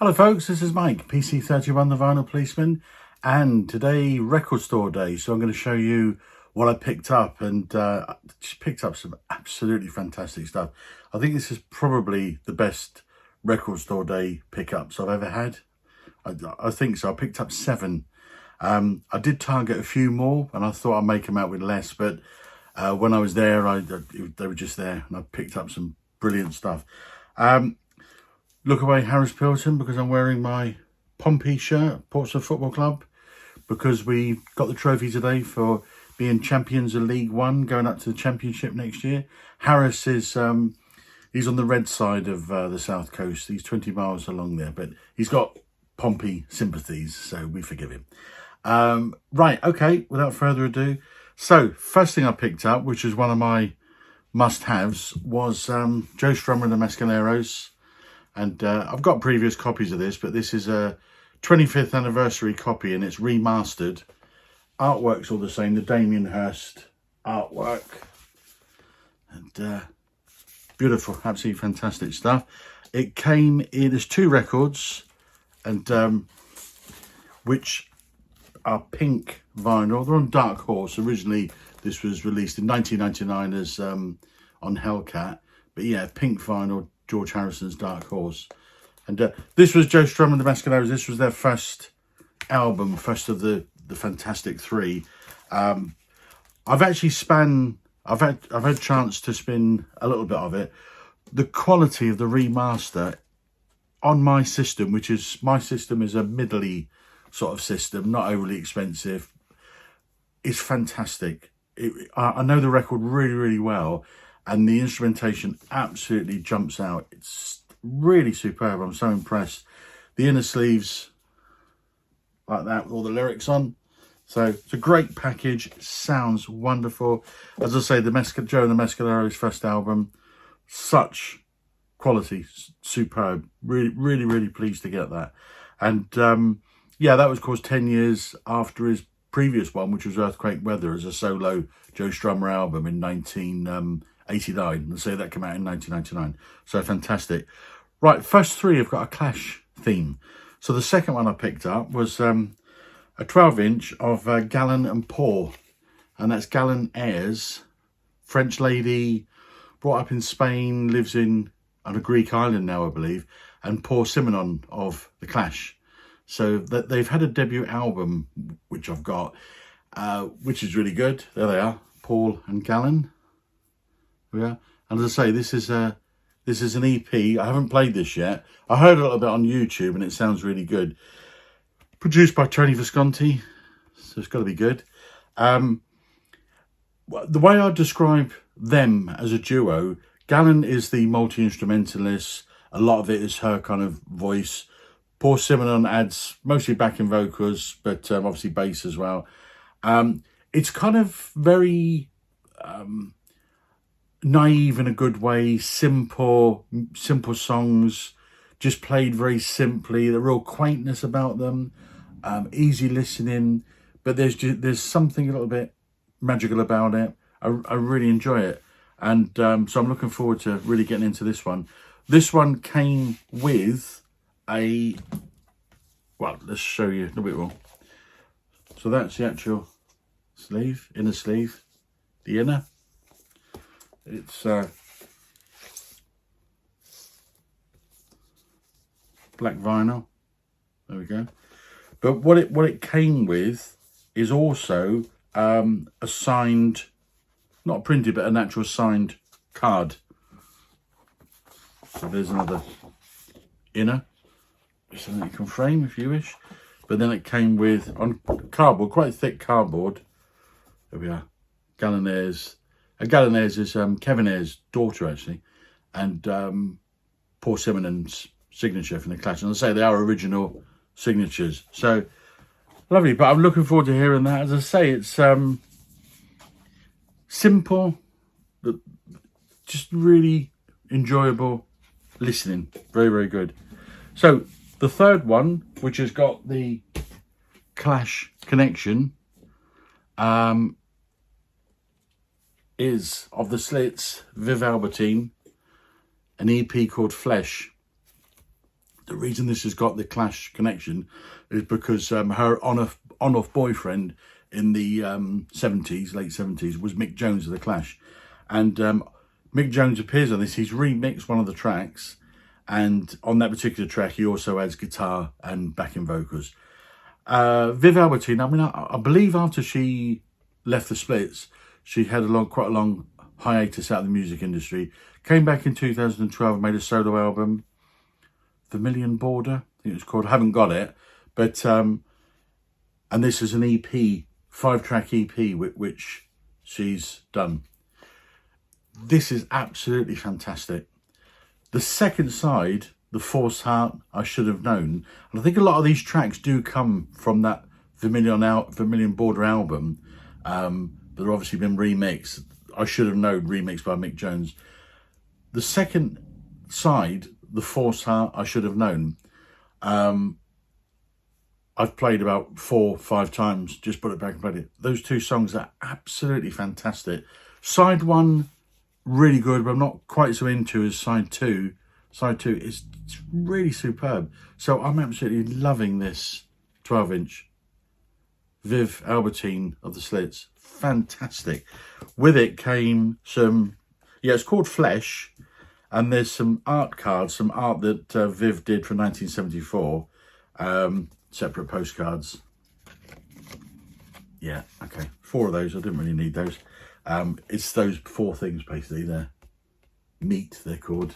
Hello folks, this is Mike, PC31 the Vinyl Policeman, and today record store day, so I'm going to show you what I picked up, and just picked up some absolutely fantastic stuff. I think this is probably the best record store day pickups I've ever had. I think so. I picked up 7. I did target a few more and I thought I'd make them out with less, but when I was there, they were just there, and I picked up some brilliant stuff. Look away, Harris Pilton, because I'm wearing my Pompey shirt, Portsmouth Football Club, because we got the trophy today for being champions of League One, going up to the Championship next year. Harris is, he's on the red side of the South Coast. He's 20 miles along there, but he's got Pompey sympathies, so we forgive him. Right, okay, without further ado. So, first thing I picked up, which is one of my must-haves, was Joe Strummer and the Mescaleros. And I've got previous copies of this, but this is a 25th anniversary copy and it's remastered. Artwork's all the same, the Damien Hirst artwork. And beautiful, absolutely fantastic stuff. It came in, there's 2 records, and which are pink vinyl. They're on Dark Horse. Originally, this was released in 1999 as on Hellcat. But yeah, pink vinyl, George Harrison's Dark Horse. And this was Joe Strummer and the Mescaleros. This was their first album, first of the Fantastic 3. I've actually I've had a chance to spin a little bit of it. The quality of the remaster on my system, which is, my system is a middly sort of system, not overly expensive, is fantastic. I know the record really, really well, and the instrumentation absolutely jumps out. It's really superb. I'm so impressed. The inner sleeves like that with all the lyrics on. So it's a great package. It sounds wonderful. As I say, Joe and the Mescaleros' first album, such quality, superb. Really, really, really pleased to get that. And yeah, that was of course 10 years after his previous one, which was Earthquake Weather, as a solo Joe Strummer album in 1989. And so that came out in 1999. So fantastic. Right, first 3 have got a Clash theme. So the second one I picked up was a 12-inch of Gallon and Paul. And that's Gallon Ayres, French lady, brought up in Spain, lives on a Greek island now, I believe, and Paul Simonon of The Clash. So they've had a debut album, which I've got, which is really good. There they are, Paul and Gallon. Yeah, and as I say, this is an EP. I haven't played this yet. I heard a little bit on YouTube and it sounds really good. Produced by Tony Visconti, so it's got to be good. The way I describe them as a duo, Gallon is the multi-instrumentalist. A lot of it is her kind of voice. Paul Simonon adds mostly backing vocals, but obviously bass as well. It's kind of very naive in a good way, simple songs, just played very simply. The real quaintness about them, easy listening, but there's something a little bit magical about it. I really enjoy it, and so I'm looking forward to really getting into this one. This one came with well, let's show you a bit more. So that's the actual sleeve, inner sleeve, the inner. It's black vinyl. There we go. But what it came with is also a signed, not printed, but an actual signed card. So there's another inner, something you can frame if you wish. But then it came with, on cardboard, quite thick cardboard. There we are. Gallon Ayres. Gallon Ayres is Kevin Ayres' daughter, actually, and Paul Simonon's signature from The Clash. And I say they are original signatures. So lovely. But I'm looking forward to hearing that. As I say, it's simple, but just really enjoyable listening. Very, very good. So the third one, which has got the Clash connection, is of the Slits, Viv Albertin, an EP called Flesh. The reason this has got the Clash connection is because her on-off boyfriend in the 70s, late 70s, was Mick Jones of the Clash. And Mick Jones appears on this. He's remixed one of the tracks. And on that particular track, he also adds guitar and backing vocals. Viv Albertin, I mean, I believe after she left the Splits, she had quite a long hiatus out of the music industry. Came back in 2012 and made a solo album, Vermilion Border, I think it's called. I haven't got it, but and this is an EP, 5-track EP, which she's done. This is absolutely fantastic. The second side, The Forced Heart, I Should Have Known, and I think a lot of these tracks do come from that Vermilion Border album, but they've obviously been remixed. I Should Have Known, remixed by Mick Jones. The second side, The Forced Heart, I Should Have Known, I've played about 4 or 5 times, just put it back and played it. Those 2 songs are absolutely fantastic. Side 1, really good, but I'm not quite so into as side 2. Side 2 is really superb. So I'm absolutely loving this 12-inch Viv Albertin of the Slits. Fantastic. With it came some, it's called Flesh, and there's some art cards, some art that Viv did from 1974, separate postcards. Yeah, okay, 4 of those. I didn't really need those. It's those 4 things basically there. Meat, they're called.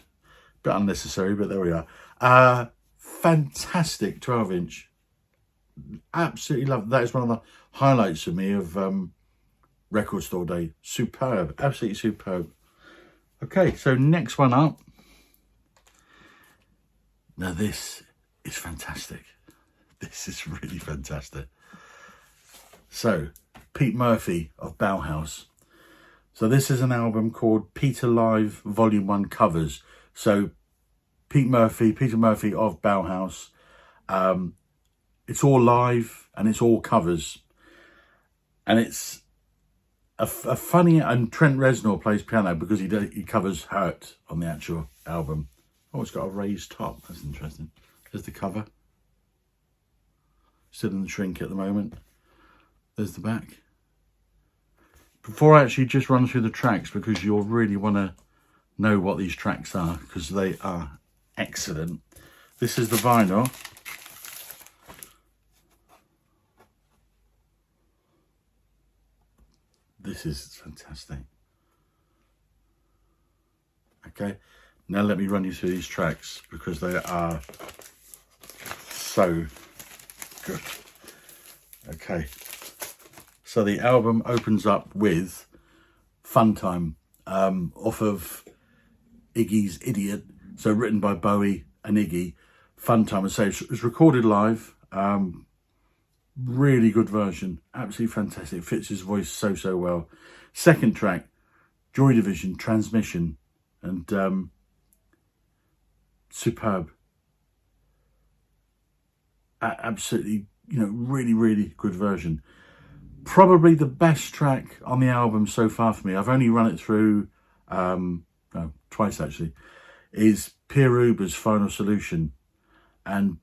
Bit unnecessary, but there we are. Fantastic 12-inch. Absolutely love it. That is one of the highlights for me of Record Store Day. Superb, absolutely superb. Okay, so next one up. Now this is fantastic. This is really fantastic. So, Pete Murphy of Bauhaus. So this is an album called Peter Live Volume 1 Covers. So Peter Murphy of Bauhaus. It's all live and it's all covers. And it's a funny, and Trent Reznor plays piano because he covers Hurt on the actual album. Oh, it's got a raised top. That's interesting. There's the cover. Still in the shrink at the moment. There's the back. Before I actually just run through the tracks, because you'll really want to know what these tracks are, because they are excellent. This is the vinyl. This is fantastic. Okay, now let me run you through these tracks because they are so good. Okay, so the album opens up with Fun Time, off of Iggy's Idiot, so written by Bowie and Iggy. Fun Time, I say, it's recorded live. Really good version, absolutely fantastic, fits his voice so well. Second track, Joy Division, Transmission, and superb. Absolutely, really good version. Probably the best track on the album so far for me, I've only run it through twice actually, is Pierre Uber's Final Solution. And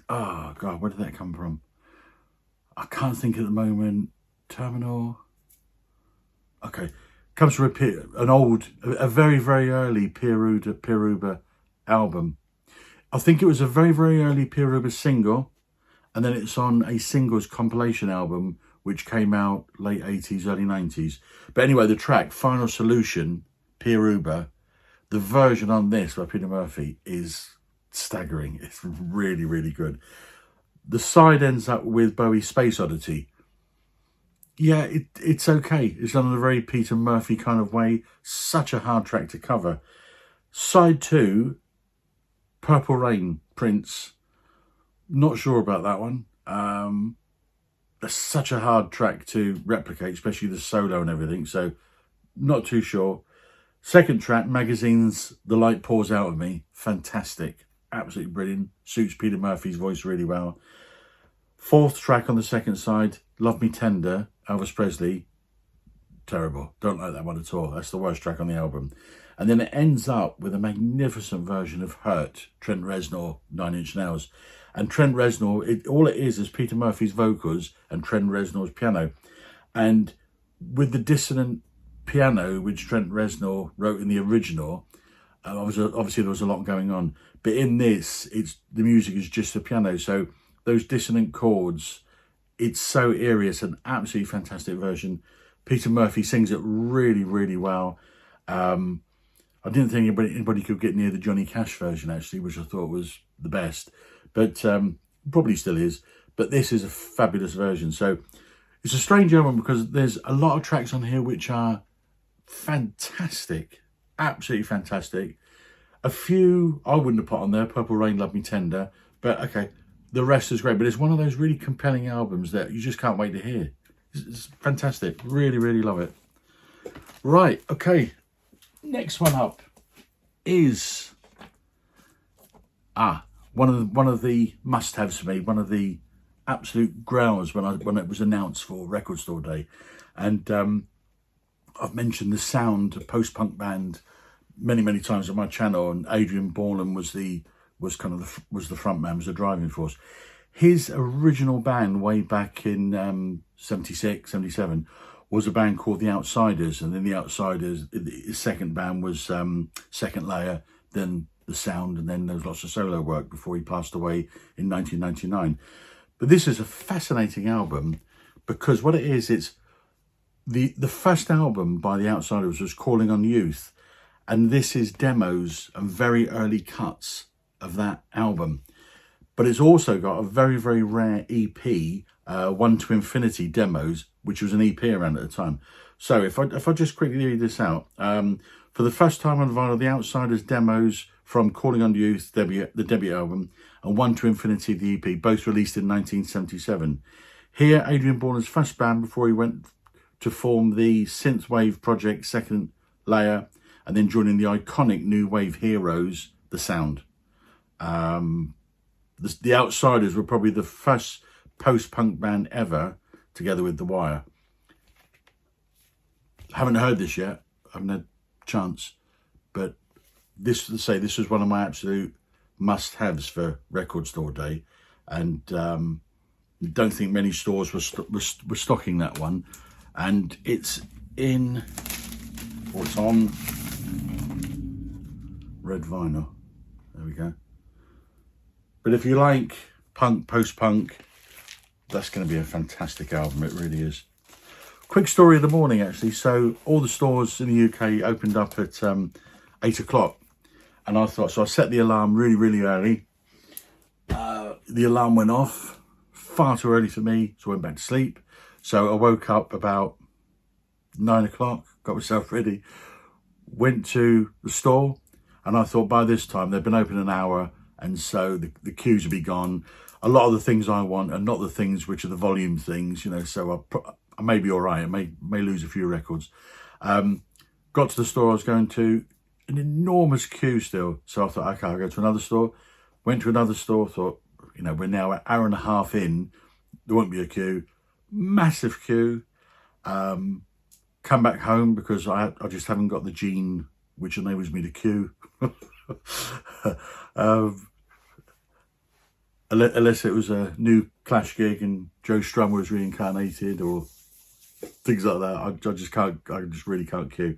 oh god, where did that come from? I can't think at the moment. Terminal. Okay, comes from a very early Pierre Uber album. I think it was a very early Pierre Uber single, and then it's on a singles compilation album which came out late 80s, early 90s. But anyway, the track Final Solution, Pierre Uber, the version on this by Peter Murphy is staggering. It's really good. The side ends up with Bowie's Space Oddity. Yeah, it's okay. It's done in a very Peter Murphy kind of way. Such a hard track to cover. Side 2, Purple Rain, Prince. Not sure about that one. That's such a hard track to replicate, especially the solo and everything. So not too sure. Second track, Magazine's The Light Pours Out of Me. Fantastic. Absolutely brilliant. Suits Peter Murphy's voice really well. Fourth track on the second side, Love Me Tender, Elvis Presley. Terrible. Don't like that one at all. That's the worst track on the album. And then it ends up with a magnificent version of Hurt, Trent Reznor, 9 Inch Nails. And Trent Reznor, all it is Peter Murphy's vocals and Trent Reznor's piano. And with the dissonant piano, which Trent Reznor wrote in the original, obviously there was a lot going on. But in this, the music is just the piano. So those dissonant chords, it's so eerie. It's an absolutely fantastic version. Peter Murphy sings it really, really well. I didn't think anybody could get near the Johnny Cash version, actually, which I thought was the best. But probably still is. But this is a fabulous version. So it's a strange album because there's a lot of tracks on here which are fantastic. Absolutely fantastic. A few I wouldn't have put on there. Purple Rain, Love Me Tender. But okay, the rest is great. But it's one of those really compelling albums that you just can't wait to hear. It's fantastic. Really, really love it. Right, okay. Next one up is one of the must-haves for me, one of the absolute growls when it was announced for Record Store Day. And I've mentioned the Sound, a post-punk band, many times on my channel, and Adrian Borland was the front man, was the driving force. His original band way back in 76, 77 was a band called The Outsiders, and then The Outsiders, his second band was Second Layer, then The Sound, and then there was lots of solo work before he passed away in 1999. But this is a fascinating album because what it is, it's the first album by The Outsiders was Calling on Youth, and this is demos and very early cuts of that album. But it's also got a very, very rare EP, One to Infinity demos, which was an EP around at the time. So if I just quickly read this out, for the first time on vinyl, The Outsiders demos from Calling on Youth, the debut album, and One to Infinity, the EP, both released in 1977. Here, Adrian Borland's first band before he went to form the synthwave project Second Layer, and then joining the iconic new wave heroes, The Sound. The Outsiders were probably the first post-punk band ever, together with The Wire. Haven't heard this yet. I haven't had a chance. But this was one of my absolute must-haves for Record Store Day. And don't think many stores were stocking that one. And it's on red vinyl. There we go. But if you like punk, post-punk, that's going to be a fantastic album. It really is. Quick story of the morning, actually. So all the stores in the UK opened up at 8 o'clock. And I thought, so I set the alarm really, really early. The alarm went off far too early for me, so I went back to sleep. So I woke up about 9 o'clock, got myself ready, went to the store, and I thought by this time they've been open an hour, and so the queues will be gone. A lot of the things I want are not the things which are the volume things, you know, so I may be all right. I may lose a few records. Got to the store I was going to, an enormous queue still. So I thought, okay, I'll go to another store. Went to another store, thought, you know, we're now an hour and a half in. There won't be a queue. Massive queue. Come back home because I just haven't got the gene which enables me to queue. Unless it was a new Clash gig and Joe Strummer was reincarnated or things like that. I just really can't queue.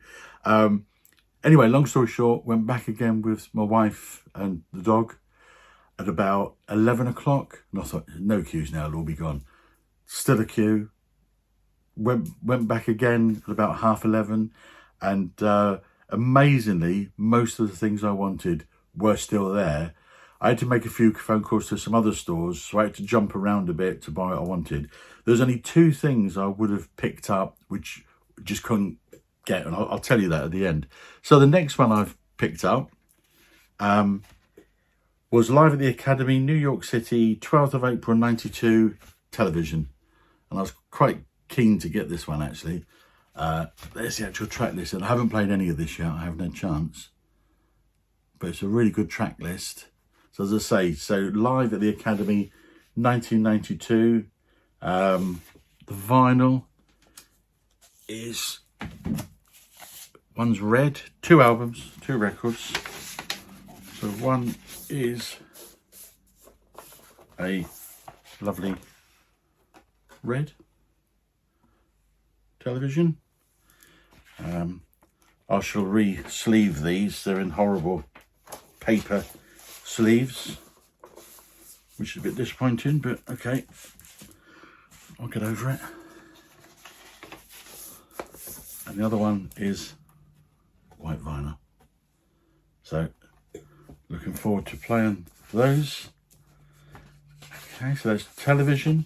Anyway, long story short, went back again with my wife and the dog at about 11 o'clock. And I thought, no queues now, it'll all be gone. Still a queue. Went back again at about 11:30. And amazingly, most of the things I wanted were still there. I had to make a few phone calls to some other stores, so I had to jump around a bit to buy what I wanted. There's only two things I would have picked up, which just couldn't get, and I'll tell you that at the end. So the next one I've picked up was Live at the Academy, New York City, 12th of April, 92, television. And I was quite keen to get this one, actually. There's the actual track list, and I haven't played any of this yet. I haven't had a chance. But it's a really good track list. So as I say, so Live at the Academy, 1992. The vinyl is One's red, 2 albums, 2 records. So one is a lovely red television. I shall re-sleeve these. They're in horrible paper sleeves, which is a bit disappointing, but okay, I'll get over it. And the other one is white vinyl. So looking forward to playing those. Okay, so that's television,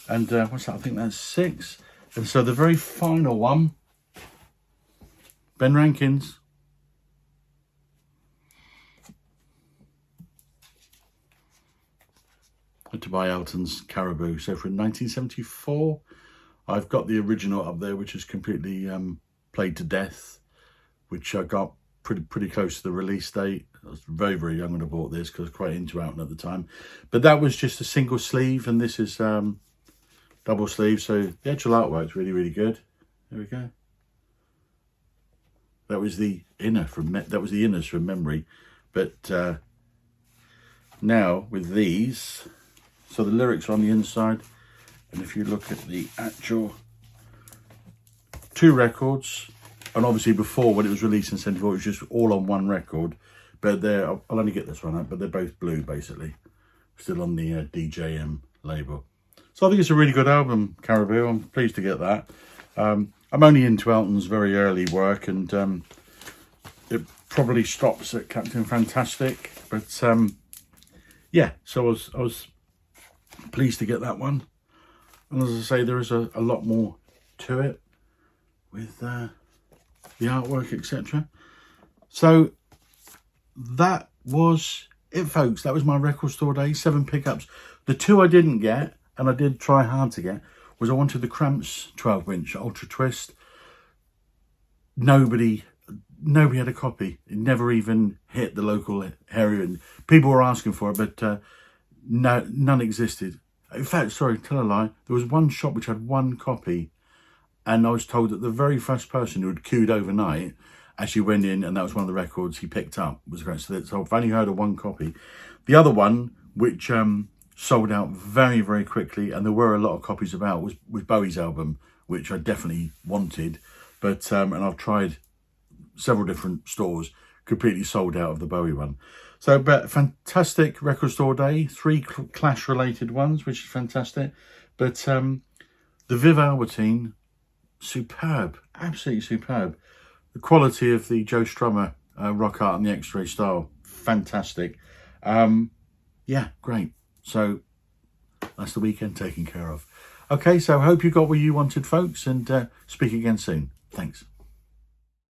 and what's that? I think that's 6. And so the very final one, Ben Rankins. Had to buy Elton's Caribou. So from 1974, I've got the original up there, which is completely played to death, which I got pretty close to the release date. I was very, very young when I bought this because I was quite into Elton at the time. But that was just a single sleeve, and this is double sleeve. So the actual artwork's really, really good. There we go. That was the inners from memory. But now with these, so the lyrics are on the inside, and if you look at the actual 2 records, and obviously before when it was released in 74, it was just all on 1 record. But I'll only get this one out, but they're both blue basically, still on the DJM label. So I think it's a really good album, Caribou. I'm pleased to get that. I'm only into Elton's very early work, and it probably stops at Captain Fantastic. But yeah, so I was pleased to get that one. And as I say, there is a lot more to it with the artwork, etc. So that was it, folks. That was my record store day. 7 pickups. The 2 I didn't get, and I did try hard to get, was I wanted the Cramps 12-inch Ultra Twist. Nobody had a copy. It never even hit the local area. People were asking for it, but none existed. In fact, sorry, tell a lie. There was one shop which had 1 copy, and I was told that the very first person who had queued overnight actually went in, and that was one of the records he picked up. Was great. So I've only heard of 1 copy. The other one, which sold out very, very quickly, and there were a lot of copies about, was Bowie's album, which I definitely wanted. But and I've tried several different stores, completely sold out of the Bowie one. So, but fantastic record store day. 3 Clash related ones, which is fantastic. But the Viv Albertin, superb, absolutely superb. The quality of the Joe Strummer rock art and the X-ray style, fantastic. Yeah, great. So that's the weekend taken care of. Okay, so I hope you got what you wanted, folks, and speak again soon. Thanks.